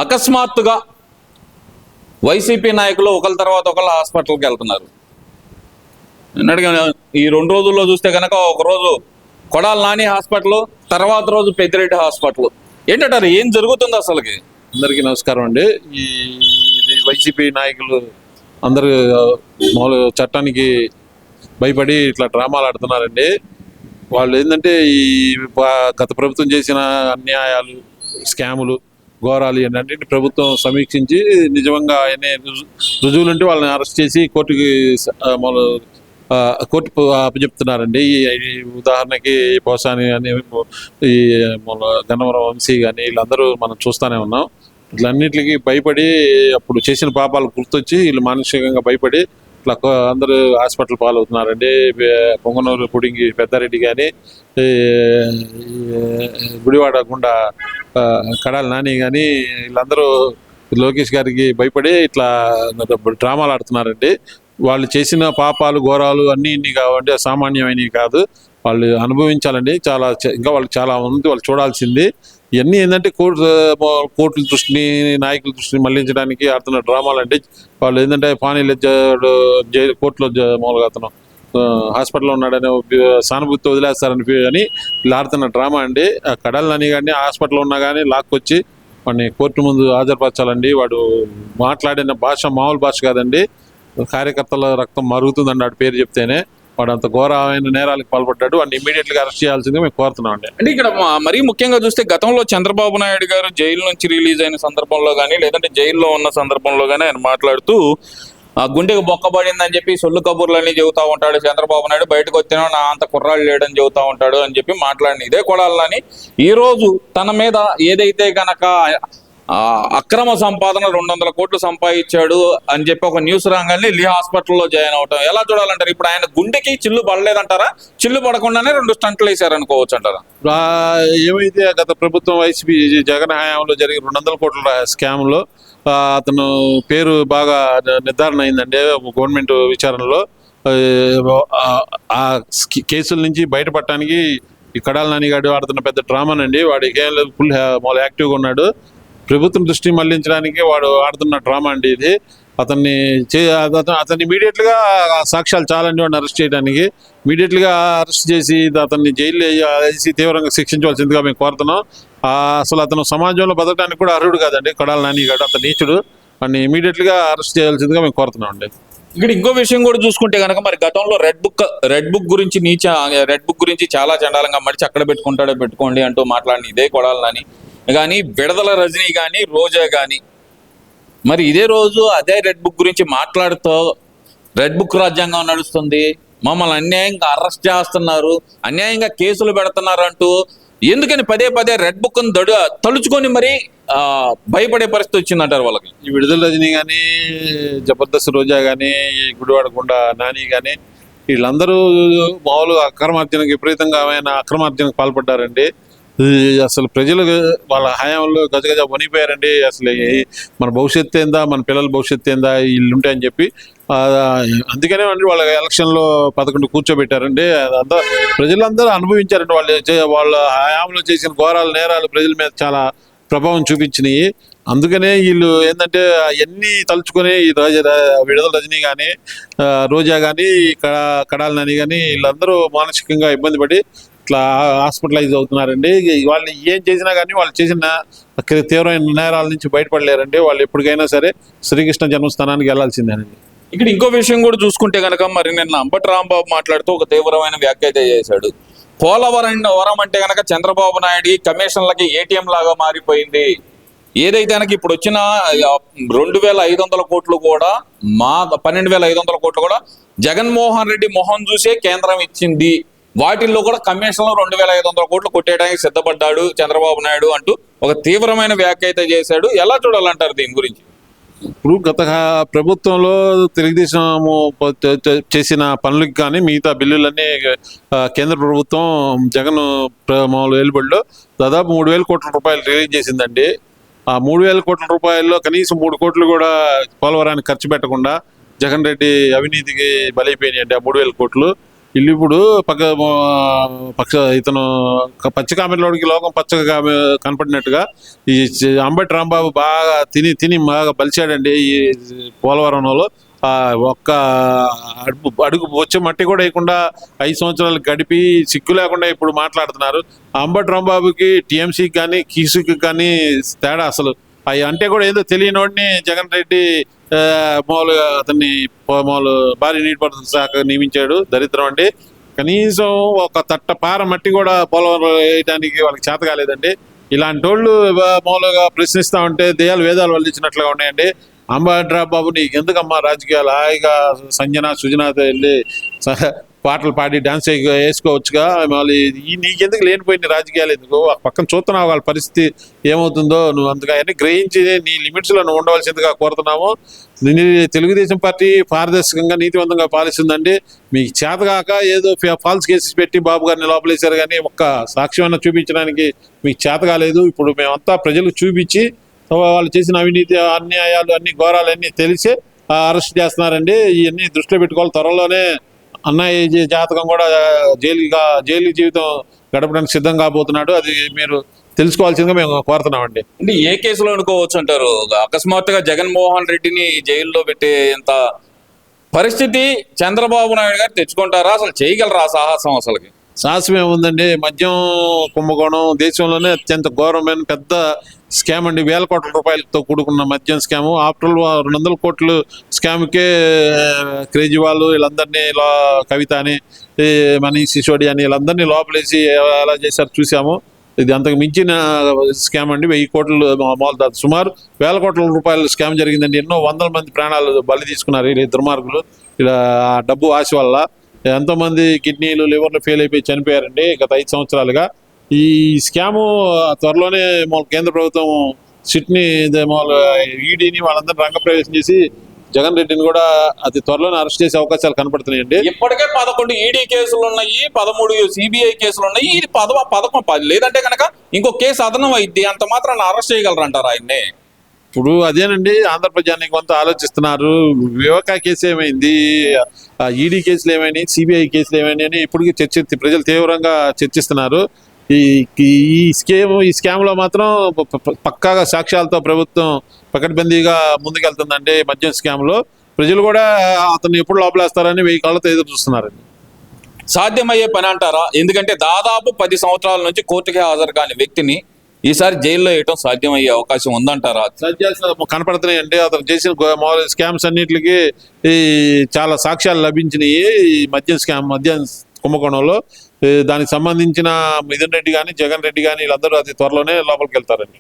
అకస్మాత్తుగా వైసీపీ నాయకులు ఒకరి తర్వాత ఒకళ్ళు హాస్పిటల్కి వెళ్తున్నారు. ఈ 2 రోజుల్లో చూస్తే కనుక ఒకరోజు కొడాలి నాని హాస్పిటల్, తర్వాత రోజు పెద్దిరెడ్డి హాస్పిటల్. ఏంటంటారు, ఏం జరుగుతుంది అసలుకి? అందరికీ నమస్కారం అండి. ఇది వైసీపీ నాయకులు అందరూ మామూలు చట్టానికి భయపడి ఇట్లా డ్రామాలు ఆడుతున్నారండి. వాళ్ళు ఏంటంటే ఈ గత ప్రభుత్వం చేసిన అన్యాయాలు, స్కాములు, ఘోరాలు ఇవన్నీ ప్రభుత్వం సమీక్షించి నిజంగా ఆయన రుజువులుంటే వాళ్ళని అరెస్ట్ చేసి కోర్టుకి కోర్టు అప్పచెప్తున్నారండి. ఈ ఉదాహరణకి పోసాని కానీ, ఈ గన్నవరం వంశీ కానీ వీళ్ళందరూ మనం చూస్తూనే ఉన్నాం. ఇట్లన్నిటికి భయపడి అప్పుడు చేసిన పాపాలు గుర్తొచ్చి వీళ్ళు మానసికంగా భయపడి ఇట్లా అందరూ హాస్పిటల్ పాలవుతున్నారండి. పొంగనూరు పుడింగి పెద్దారెడ్డి కానీ, గుడివాడ గుండా కడాలి నాని కానీ వీళ్ళందరూ లోకేష్ గారికి భయపడి ఇట్లా డ్రామాలు ఆడుతున్నారండి. వాళ్ళు చేసిన పాపాలు, ఘోరాలు అన్నీ ఇన్ని కావండి, అసామాన్యమైనవి కాదు. వాళ్ళు అనుభవించాలండి. ఇంకా వాళ్ళు చాలా ఉంది, వాళ్ళు చూడాల్సింది. ఇవన్నీ ఏంటంటే కోర్టుల దృష్టిని, నాయకుల దృష్టిని మళ్లించడానికి ఆడుతున్న డ్రామాలు అండి. వాళ్ళు ఏంటంటే పానీలు కోర్టులో మామూలుగా అతను హాస్పిటల్లో ఉన్నాడని సానుభూతి వదిలేస్తారని అని వీళ్ళు ఆడుతున్న డ్రామా అండి. కడాలి నాని కానీ హాస్పిటల్లో ఉన్నా కానీ లాక్కొచ్చి వాడిని కోర్టు ముందు హాజరుపరచాలండి. వాడు మాట్లాడిన భాష మామూలు భాష కాదండి. కార్యకర్తల రక్తం మరుగుతుందండి వాడి పేరు చెప్తేనే. వాడు అంత ఘోరమైన నేరాలకు పాల్పడ్డాడు. వాడిని ఇమీడియట్గా అరెస్ట్ చేయాల్సిందిగా మేము కోరుతున్నాం అండి. అంటే ఇక్కడ మరీ ముఖ్యంగా చూస్తే గతంలో చంద్రబాబు నాయుడు గారు జైలు నుంచి రిలీజ్ అయిన సందర్భంలో కానీ, లేదంటే జైల్లో ఉన్న సందర్భంలో కానీ ఆయన మాట్లాడుతూ గుండెకు బొక్కబడిందని చెప్పి సొల్లు కబుర్లన్నీ చెబుతా ఉంటాడు చంద్రబాబు నాయుడు. బయటకు వచ్చినా నా అంత కుర్రాళ్ళు లేడని చెబుతా ఉంటాడు అని చెప్పి మాట్లాడిన ఇదే కొడాలని ఈరోజు తన మీద ఏదైతే గనక అక్రమ సంపాదన 200 కోట్లు సంపాదించాడు అని చెప్పి ఒక న్యూస్ రాగానే ఢిల్లీ హాస్పిటల్లో జాయిన్ అవటం ఎలా చూడాలంటారు? ఇప్పుడు ఆయన గుండెకి చిల్లు పడలేదంటారా? చిల్లు పడకుండానే 2 స్టంట్లు వేశారు అనుకోవచ్చు అంటారా? ఏమైతే గత ప్రభుత్వం వైసీపీ జగన్ హయాంలో జరిగిన 200 కోట్ల స్కామ్లో అతను పేరు బాగా నిర్ధారణ అయిందండి గవర్నమెంట్ విచారణలో. ఆ కేసుల నుంచి బయటపడటానికి ఈ కడాలి నాని గారు ఆడుతున్న పెద్ద డ్రామానండి. వాడు ఫుల్ మామూలు యాక్టివ్గా ఉన్నాడు. ప్రభుత్వం దృష్టి మళ్లించడానికి వాడు ఆడుతున్న డ్రామా అండి ఇది. అతన్ని ఇమీడియట్గా సాక్ష్యాలు చాలండి వాడిని అరెస్ట్ చేయడానికి. ఇమీడియట్గా అరెస్ట్ చేసి అతన్ని జైల్లో వేసి తీవ్రంగా శిక్షించవలసిందిగా మేము కోరుతున్నాం. అసలు అతను సమాజంలో బతకడానికి కూడా అర్హుడు కాదండి కడాలి నాని గారు. అతను నీచుడు. వాడిని ఇమీడియట్గా అరెస్ట్ చేయాల్సిందిగా మేము కోరుతున్నాం అండి. ఇక్కడ ఇంకో విషయం కూడా చూసుకుంటే కనుక మరి గతంలో రెడ్ బుక్ గురించి చాలా చండాలంగా మడిచి అక్కడ పెట్టుకోండి అంటూ మాట్లాడిన ఇదే కొడాలి నాని కానీ, విడదల రజనీ కానీ, రోజా కానీ మరి ఇదే రోజు అదే రెడ్ బుక్ గురించి మాట్లాడుతూ రెడ్ బుక్ రాజ్యాంగం నడుస్తుంది, మమ్మల్ని అన్యాయంగా అరెస్ట్ చేస్తున్నారు, అన్యాయంగా కేసులు పెడుతున్నారు అంటూ ఎందుకని పదే రెడ్ బుక్ తలుచుకొని మరి భయపడే పరిస్థితి వచ్చిందంటారు వాళ్ళకి? ఈ విడుదల రజనీ కానీ, జబర్దస్త్ రోజా కానీ, గుడివాడ గుండా నాని కానీ వీళ్ళందరూ మామూలుగా విపరీతంగా అక్రమార్జనకు పాల్పడ్డారండి. అసలు ప్రజలు వాళ్ళ హయాంలో గజగజ వణిపోయారండి. అసలు మన భవిష్యత్తు ఏందా, మన పిల్లల భవిష్యత్తు ఏందా వీళ్ళు ఉంటాయని చెప్పి అందుకనే అండి వాళ్ళ ఎలక్షన్లో 11 కూర్చోబెట్టారండి. అదంతా ప్రజలందరూ అనుభవించారండి. వాళ్ళ హయాంలో చేసిన ఘోరాలు, నేరాలు ప్రజల మీద చాలా ప్రభావం చూపించినాయి. అందుకనే వీళ్ళు ఏంటంటే అవన్నీ తలుచుకొని విడుదల రజనీ కానీ, రోజా కానీ, కడాలి నాని కానీ వీళ్ళందరూ మానసికంగా ఇబ్బంది పడి ఇట్లా హాస్పిటలైజ్ అవుతున్నారండి. వాళ్ళు ఏం చేసినా కానీ వాళ్ళు చేసిన తీవ్రమైన నేరాల నుంచి బయటపడలేరండి. వాళ్ళు ఎప్పటికైనా సరే శ్రీకృష్ణ జన్మస్థానానికి వెళ్లాల్సిందేనండి. ఇక్కడ ఇంకో విషయం కూడా చూసుకుంటే కనుక మరి నిన్న అంబటి రాంబాబు మాట్లాడుతూ ఒక తీవ్రమైన వ్యాఖ్య అయితే చేశాడు. పోలవరం అంటే కనుక చంద్రబాబు నాయుడు కమిషన్లకి ఏటీఎం లాగా మారిపోయింది. ఏదైతే కనుక ఇప్పుడు వచ్చిన 2,500 కోట్లు కూడా 12,500 కోట్లు కూడా జగన్మోహన్ రెడ్డి మొహం చూసే కేంద్రం ఇచ్చింది. వాటిల్లో కూడా కమిషన్లో 2,500 కోట్లు కొట్టేయడానికి సిద్ధపడ్డాడు చంద్రబాబు నాయుడు అంటూ ఒక తీవ్రమైన వ్యాఖ్య అయితే చేశాడు. ఎలా చూడాలంటారు దీని గురించి? ఇప్పుడు గత ప్రభుత్వంలో తెలుగుదేశం చేసిన పనులకు కానీ మిగతా బిల్లులన్నీ కేంద్ర ప్రభుత్వం జగన్ మామూలు ఏలుబడిలో దాదాపు 3,000 కోట్ల రూపాయలు రిలీజ్ చేసిందండి. ఆ 3,000 కోట్ల రూపాయల్లో కనీసం 3 కోట్లు కూడా పోలవరానికి ఖర్చు పెట్టకుండా జగన్ రెడ్డి అవినీతికి బలైపోయినాయండి ఆ 3,000 కోట్లు. వీళ్ళు ఇప్పుడు ఇతను పచ్చ కామెరలోడికి లోకం పచ్చగా కనపడినట్టుగా ఈ అంబటి రాంబాబు బాగా తిని బాగా బలిచాడండి ఈ పోలవరంలో. ఒక్క అడుగు వచ్చే మట్టి కూడా వేయకుండా 5 సంవత్సరాలు గడిపి సిగ్గు లేకుండా ఇప్పుడు మాట్లాడుతున్నారు. అంబటి రాంబాబుకి టీఎంసీకి కానీ కీసుకి కానీ తేడా అసలు అవి అంటే కూడా ఏదో తెలియని వాడిని జగన్ రెడ్డి మామూలుగా అతన్ని భారీ నీటిపారుదల శాఖ నియమించాడు. దరిద్రం అండి. కనీసం ఒక తట్ట పార మట్టి కూడా పోలవరం వేయడానికి వాళ్ళకి చేత కాలేదండి. ఇలాంటి వాళ్ళు మామూలుగా ప్రశ్నిస్తా ఉంటే దెయ్యాలు వేదాలు వల్లించినట్లుగా ఉన్నాయండి. అంబటి బాబు నీకు ఎందుకమ్మా రాజకీయాలు, హాయిగా సంజన సుజనాతో వెళ్ళి పాటలు పాడి డాన్స్ వేసుకోవచ్చుగా, మళ్ళీ నీకెందుకు లేనిపోయిన రాజకీయాలు ఎందుకు? ఆ పక్కన చూస్తున్నావు వాళ్ళ పరిస్థితి ఏమవుతుందో. నువ్వు అంతగా అన్ని గ్రహించి నీ లిమిట్స్లో నువ్వు ఉండవలసిందిగా కోరుతున్నాము. తెలుగుదేశం పార్టీ పారదర్శకంగా నీతివంతంగా పాలిస్తుందండి. మీకు చేతగాక ఏదో ఫాల్స్ కేసెస్ పెట్టి బాబు గారిని లోపలేశారు, కానీ ఒక్క సాక్ష్యమైనా చూపించడానికి మీకు చేత కాలేదు. ఇప్పుడు మేమంతా ప్రజలకు చూపించి వాళ్ళు చేసిన అవినీతి అన్యాయాలు అన్ని ఘోరాలు అన్నీ తెలిసి అరెస్ట్ చేస్తున్నారండి. ఇవన్నీ దృష్టిలో పెట్టుకోవాలి. త్వరలోనే అన్నయ్య జాతకం కూడా జైలు జీవితం గడపడానికి సిద్ధం కాబోతున్నాడు. అది మీరు తెలుసుకోవాల్సిందిగా మేము కోరుతున్నామండి. అంటే ఏ కేసులో అనుకోవచ్చు అంటారు? అకస్మాత్తుగా జగన్మోహన్ రెడ్డిని జైల్లో పెట్టేంత పరిస్థితి చంద్రబాబు నాయుడు గారు తెచ్చుకుంటారా? అసలు చేయగలరా ఆ సాహసం? అసలుకి సాహసం ఏముందండి. మద్యం కుంభకోణం దేశంలోనే అత్యంత ఘోరమైన పెద్ద స్కామ్ అండి. 1000 కోట్ల రూపాయలతో కూడుకున్న మద్యం స్కాము. ఆఫ్టర్ 200 కోట్లు స్కామ్కే కేజ్రీవాల్ వీళ్ళందరినీ కవిత అని మనీష్ సిసోడియా అని వీళ్ళందరినీ లోపలేసి ఎలా చేశారు చూసాము. ఇది అంతకు మించిన స్కామ్ అండి. 1000 కోట్లు సుమారు 1000 కోట్ల రూపాయల స్కామ్ జరిగిందండి. ఎన్నో వందల మంది ప్రాణాలు బలి తీసుకున్నారు ఈ దుర్మార్గులు. ఇలా డబ్బు ఆశ వల్ల ఎంతోమంది కిడ్నీలు లివర్లు ఫెయిల్ అయిపోయి చనిపోయారండి గత 5 సంవత్సరాలుగా. ఈ స్కాము త్వరలోనే కేంద్ర ప్రభుత్వం సిట్ని ఈడీని వాళ్ళందరినీ రంగప్రవేశం చేసి జగన్ రెడ్డిని కూడా అతి త్వరలోనే అరెస్ట్ చేసే అవకాశాలు కనపడుతున్నాయండి. ఇప్పటికే 11 ఈడీ కేసులు ఉన్నాయి, 13 సిబిఐ కేసులు ఉన్నాయి. ఇది పథకం లేదంటే కనుక ఇంకో కేసు అదనం అయింది. అంత మాత్రం అరెస్ట్ చేయగలరంటారు ఆయన్ని? ఇప్పుడు అదేనండి ఆంధ్రప్రజానికి కొంత ఆలోచిస్తున్నారు. వివేకా కేసు ఏమైంది, ఈడీ కేసులు ఏమైనాయి, సిబిఐ కేసులు ఏమైనాయి అని ఇప్పటికీ ప్రజలు తీవ్రంగా చర్చిస్తున్నారు. ఈ స్కామ్లో మాత్రం పక్కాగా సాక్ష్యాలతో ప్రభుత్వం పకడ్బందీగా ముందుకెళ్తుందండి. మద్యం స్కామ్లో ప్రజలు కూడా అతన్ని ఎప్పుడు లోపలేస్తారని 1000 కళ్ళతో ఎదురు చూస్తున్నారండి. సాధ్యమయ్యే పని అంటారా? ఎందుకంటే దాదాపు 10 సంవత్సరాల నుంచి కోర్టుకి హాజరు కాని వ్యక్తిని ఈసారి జైల్లో వేయటం సాధ్యమయ్యే అవకాశం ఉందంటారా? కనపడుతున్నాయండి. అతను చేసిన స్కామ్స్ అన్నిటికి చాలా సాక్ష్యాలు లభించినాయి. ఈ మద్యం కుంభకోణంలో దానికి సంబంధించిన మిథున్ రెడ్డి కానీ జగన్ రెడ్డి కానీ వీళ్ళందరూ అతి త్వరలోనే లోపలికి వెళ్తారండి.